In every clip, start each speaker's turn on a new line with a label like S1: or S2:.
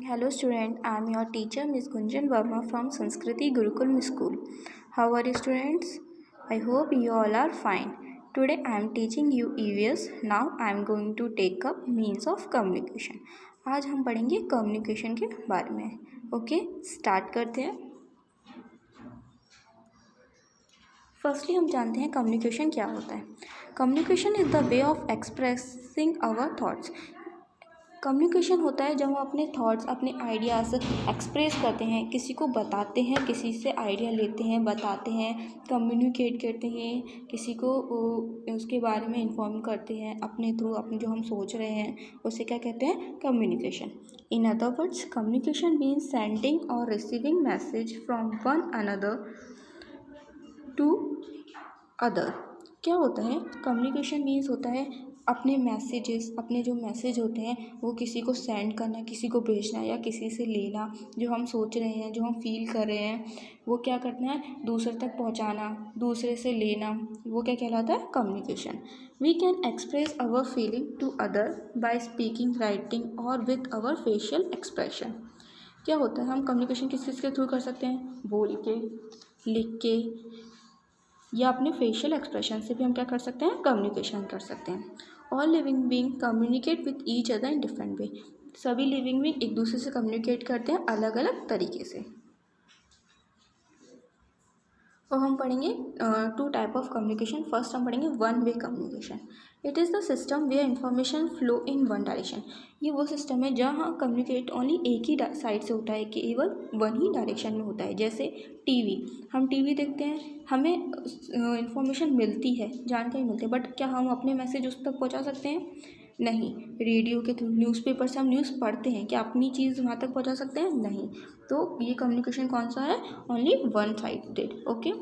S1: Hello student, I am your teacher Ms. Gunjan Verma from Sanskriti Gurukulam School. How are you students? I hope you all are fine. Today I am teaching you EVS. Now I am going to take up means of communication. आज हम पढ़ेंगे communication के बारे में. Okay, start करते हैं. Firstly हम जानते हैं कम्युनिकेशन क्या होता है. Communication is the way of expressing our thoughts. Communication होता है जब हम अपने थॉट्स, अपने आइडियाज़ एक्सप्रेस करते हैं, किसी को बताते हैं, किसी से आइडिया लेते हैं, बताते हैं, कम्युनिकेट करते हैं, किसी को उसके बारे में इन्फॉर्म करते हैं अपने थ्रू, अपने जो हम सोच रहे हैं उसे क्या कहते हैं, communication. In other words, communication means sending और receiving message from one another to other. क्या होता है कम्युनिकेशन मीन्स होता है अपने मैसेजेस, अपने जो मैसेज होते हैं वो किसी को सेंड करना, किसी को भेजना या किसी से लेना. जो हम सोच रहे हैं, जो हम फील कर रहे हैं वो क्या करना है, दूसरे तक पहुंचाना, दूसरे से लेना, वो क्या कहलाता है, communication. We can express our feeling to other by speaking, writing और विथ आवर फेशियल एक्सप्रेशन. क्या होता है हम कम्युनिकेशन किस के थ्रू कर सकते हैं, बोल के, लिख के या अपने फेशियल एक्सप्रेशन से भी हम क्या कर सकते हैं, कम्युनिकेशन कर सकते हैं. All living being communicate with each other in different way. सभी लिविंग बीइंग एक दूसरे से कम्युनिकेट करते हैं अलग अलग तरीके से. और हम पढ़ेंगे two type of communication. First हम पढ़ेंगे one way communication. It is the system where information flow in one direction. ये वो सिस्टम है जहाँ कम्युनिकेट ओनली एक ही साइड से होता है, केवल वन ही डायरेक्शन में होता है. जैसे टीवी, हम टीवी देखते हैं, हमें इंफॉर्मेशन मिलती है, जानकारी मिलती है, बट क्या हम अपने मैसेज उस तक पहुँचा सकते हैं, नहीं. रेडियो के थ्रू, न्यूज़पेपर से हम न्यूज़ पढ़ते हैं, क्या अपनी चीज़ वहाँ तक पहुँचा सकते हैं, नहीं. तो ये कम्युनिकेशन कौन सा है, only one sided. Okay.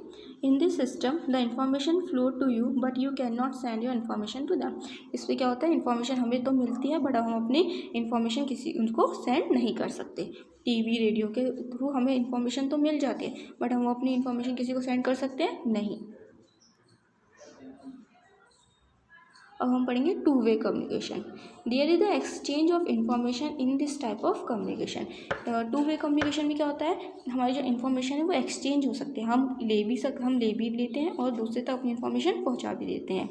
S1: In this system the information flow to you but you can not send your information to them. इसमें क्या होता है, इन्फॉर्मेशन हमें तो मिलती है बट हम अपनी इन्फॉर्मेशन किसी उनको सेंड नहीं कर सकते. टीवी, रेडियो के थ्रू हमें इन्फॉर्मेशन तो मिल जाती है बट हम अपनी इन्फॉर्मेशन किसी को सेंड कर सकते हैं, नहीं. अब हम पढ़ेंगे two way communication. There is the exchange of information in this type of communication. Two way communication में क्या होता है, हमारी जो इन्फॉर्मेशन है वो एक्सचेंज हो सकती है. हम ले भी लेते हैं और दूसरे तक अपनी इन्फॉर्मेशन पहुंचा भी देते हैं.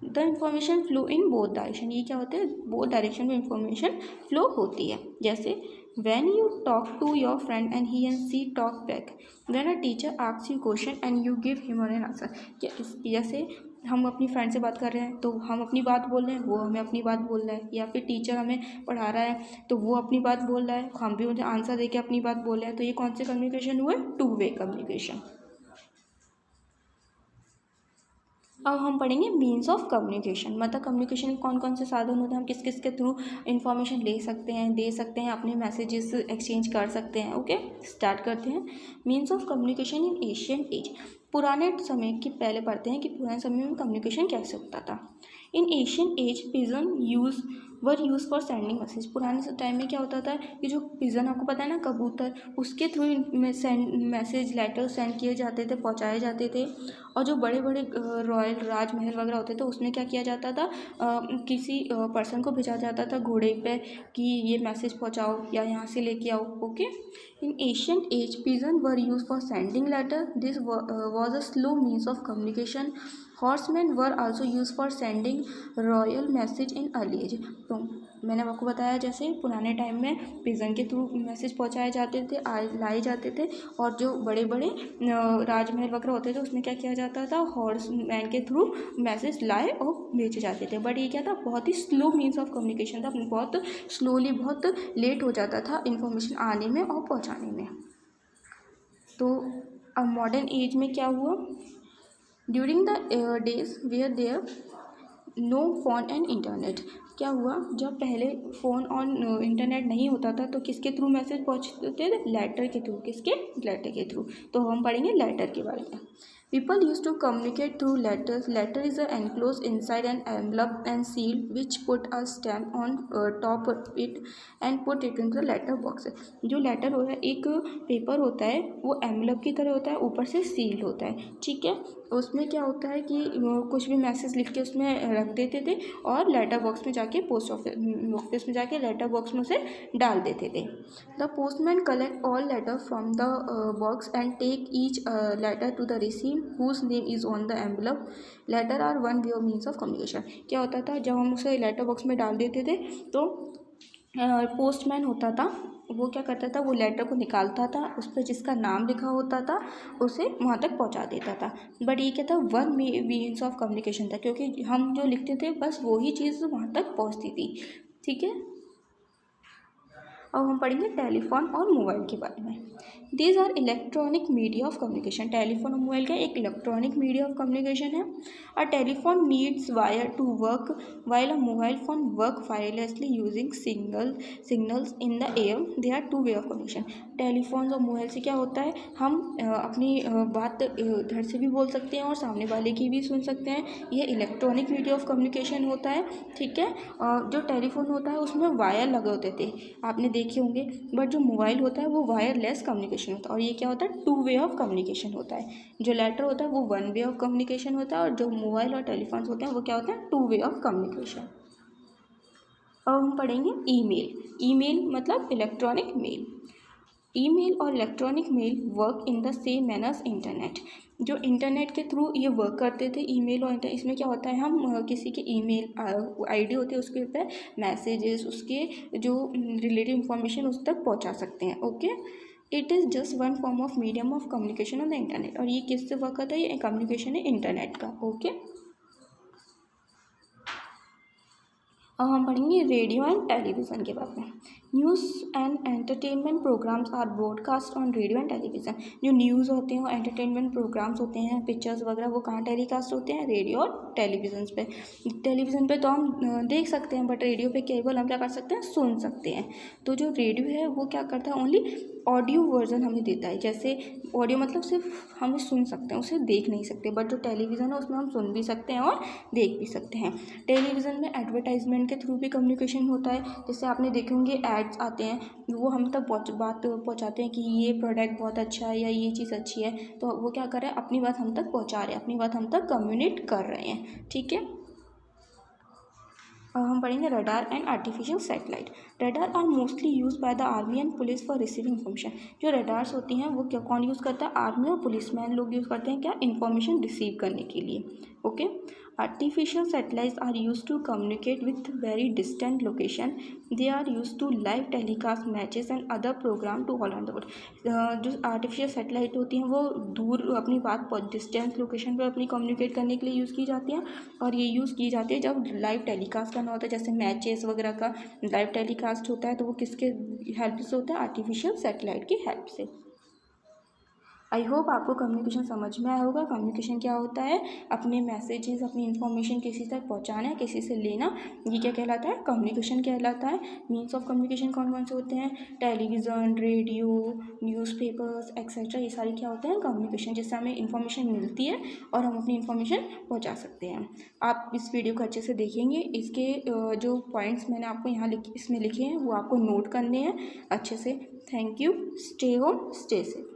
S1: The information flow in both direction. ये क्या होता है, बोथ डायरेक्शन में इंफॉर्मेशन फ्लो होती है. जैसे when you talk to your friend and he and she talk back, when a teacher asks you question and you give him an answer. जैसे हम अपनी फ्रेंड से बात कर रहे हैं तो हम अपनी बात बोल रहे हैं, वो हमें अपनी बात बोल रहा है, या फिर टीचर हमें पढ़ा रहा है तो वो अपनी बात बोल रहा है, हम भी उन्हें आंसर देके अपनी बात बोल रहे हैं. तो ये कौन से कम्युनिकेशन हुए, टू वे कम्युनिकेशन. अब हम पढ़ेंगे मीन्स ऑफ कम्युनिकेशन. मतलब कम्युनिकेशन के कौन कौन से साधन होते हैं, हम किस किस के थ्रू इन्फॉर्मेशन ले सकते हैं, दे सकते हैं, अपने मैसेजेस एक्सचेंज कर सकते हैं. ओके, स्टार्ट करते हैं. Means of communication in ancient age. पुराने समय के पहले पढ़ते हैं कि पुराने समय में कम्युनिकेशन कैसे होता था. In ancient age pigeon use for sending message. पुराने टाइम में क्या होता था कि जो पिजन, आपको पता है ना, कबूतर, उसके थ्रू मैसेज, लेटर सेंड किए जाते थे, पहुंचाए जाते थे. और जो बड़े बड़े रॉयल राजमहल वगैरह होते थे उसमें क्या किया जाता था, किसी पर्सन को भेजा जाता था घोड़े पे कि ये मैसेज पहुंचाओ या यहाँ से लेके आओ. Okay. In ancient age pigeon were use for sending letter. This was a slow means of communication. Horseman were also use for sending royal message in early age. तो मैंने आपको बताया जैसे पुराने टाइम में पिजन के थ्रू मैसेज पहुंचाए जाते थे, लाए जाते थे. और जो बड़े बड़े राजमहल वगैरह होते थे उसमें क्या किया जाता था, हॉर्स मैन के थ्रू मैसेज लाए और भेजे जाते थे. बट ये क्या था, बहुत ही स्लो मीन्स ऑफ कम्युनिकेशन था. बहुत स्लोली, बहुत लेट हो जाता था इन्फॉर्मेशन आने में और पहुँचाने में. तो अब मॉडर्न एज में क्या हुआ, during the days where there no phone and internet. क्या हुआ, जब पहले फ़ोन और इंटरनेट नहीं होता था तो किसके थ्रू मैसेज पहुंचते थे, लेटर के थ्रू. किसके, लेटर के थ्रू. तो हम पढ़ेंगे लेटर के बारे में. People used to communicate through letters. Letter is enclosed inside an envelope and sealed, which put a stamp on top of it and put it into the letter box. जो letter होता है, एक paper होता है, वो envelope की तरह होता है, ऊपर से सील्ड होता है. ठीक है. उसमें क्या होता है कि कुछ भी मैसेज लिख के उसमें रख देते थे और लेटर बॉक्स में जाके पोस्ट ऑफिस में जाके लेटर बॉक्स में उसे डाल देते थे। The postman collect all letter from the box and take each letter to the receive whose name is on the envelope. Letter are one way of means of communication. क्या होता था, जब हम उसे लेटर बॉक्स में डाल देते थे तो पोस्टमैन होता था, वो क्या करता था, वो लेटर को निकालता था, उस पर जिसका नाम लिखा होता था उसे वहाँ तक पहुँचा देता था। बट ये क्या था, वन मीन्स ऑफ कम्युनिकेशन था, क्योंकि हम जो लिखते थे बस वही चीज़ वहाँ तक पहुँचती थी। ठीक है, अब हम पढ़ेंगे टेलीफोन और मोबाइल के बारे में। These are electronic media of communication. Telephone और मोबाइल का एक इलेक्ट्रॉनिक मीडिया ऑफ कम्युनिकेशन है। A telephone needs wire to work while a mobile phone work wirelessly using signals in the air. They are two way of communication. Telephone और mobile से क्या होता है, हम अपनी बात इधर से भी बोल सकते हैं और सामने वाले की भी सुन सकते हैं। ये इलेक्ट्रॉनिक मीडिया ऑफ कम्युनिकेशन होता है। ठीक है, जो टेलीफोन होता है उसमें वायर लगे होते थे, आपने देखे होंगे, बट जो मोबाइल होता है वो वायरलेस कम्युनिकेशन होता है और ये क्या होता है, टू वे ऑफ कम्युनिकेशन होता है। जो लेटर होता है वो वन वे ऑफ कम्युनिकेशन होता है और जो मोबाइल और टेलीफोन होते हैं वो क्या होता है, टू वे ऑफ कम्युनिकेशन। अब हम पढ़ेंगे ईमेल। ईमेल मतलब इलेक्ट्रॉनिक मेल। ईमेल और electronic mail work in the same manner as internet. जो इंटरनेट के थ्रू ये वर्क करते थे ईमेल और इसमें क्या होता है, हम किसी के ईमेल आईडी होती है उसके ऊपर मैसेजेस, उसके जो रिलेटिव इंफॉर्मेशन उस तक पहुंचा सकते हैं। Okay, it is just one form of medium of communication on the internet. और ये किससे वर्क करता है, ये कम्युनिकेशन है इंटरनेट का। ओके, अब हम पढ़ेंगे रेडियो एंड टेलीविज़न के बारे में। News and entertainment programmes are broadcast on radio and television. जो न्यूज़ होते हैं और एंटरटेनमेंट प्रोग्राम्स होते हैं, पिक्चर्स वगैरह, वो कहाँ टेलीकास्ट होते हैं, रेडियो और टेलीविज़न पे। टेलीविज़न पे तो हम देख सकते हैं, बट रेडियो पे केवल हम क्या कर सकते हैं, सुन सकते हैं। तो जो रेडियो है वो क्या करता है, ओनली ऑडियो वर्जन हमें देता है। जैसे ऑडियो मतलब सिर्फ हम सुन सकते हैं, उसे देख नहीं सकते, बट जो टेलीविज़न है उसमें हम सुन भी सकते हैं और देख भी सकते हैं। टेलीविज़न में एडवर्टाइजमेंट के थ्रू भी कम्युनिकेशन होता है। जैसे आपने देखे होंगे एड्स आते हैं, वो हम तक बात पहुंचाते हैं कि ये प्रोडक्ट बहुत अच्छा है या ये चीज़ अच्छी है, तो वो क्या कर रहे हैं, अपनी बात हम तक पहुंचा रहे हैं, अपनी बात हम तक कम्युनिकेट कर रहे हैं। ठीक है, अब हम पढ़ेंगे radar and artificial satellite. Radar are mostly use by the army and police for receiving information. जो रडार्स होती हैं वो क्या कौन यूज़ करता है, आर्मी और पुलिसमैन लोग यूज़ करते हैं, क्या, इन्फॉर्मेशन रिसीव करने के लिए। Okay, artificial satellites are use to communicate with very distant location. They are use to live telecast matches and other programme to all around the world. जो artificial satellite होती हैं वो दूर अपनी बात डिस्टेंस लोकेशन पर अपनी कम्युनिकेट करने के लिए यूज़ की जाती हैं, और ये यूज़ की जाती है जब लाइव टेलीकास्ट करना होता है, जैसे मैचेस वगैरह का लाइव टेलीकास्ट होता है, तो वो किसके हेल्प से होता है, आर्टिफिशियल सैटेलाइट की हेल्प से। आई होप आपको कम्युनिकेशन समझ में आया होगा। कम्युनिकेशन क्या होता है, अपने मैसेजेस, अपनी इन्फॉर्मेशन किसी तक पहुंचाना है, किसी से लेना, ये क्या कहलाता है, कम्युनिकेशन कहलाता है। मीन्स ऑफ कम्युनिकेशन कौन कौन से होते हैं, टेलीविज़न, रेडियो, न्यूज़पेपर्स एक्सेट्रा, ये सारी क्या होते हैं, कम्युनिकेशन, जिससे हमें इन्फॉर्मेशन मिलती है और हम अपनी इन्फॉर्मेशन पहुँचा सकते हैं। आप इस वीडियो को अच्छे से देखेंगे, इसके जो पॉइंट्स मैंने आपको यहाँ इसमें लिखे हैं वो आपको नोट करने हैं अच्छे से। Thank you, stay home, stay safe.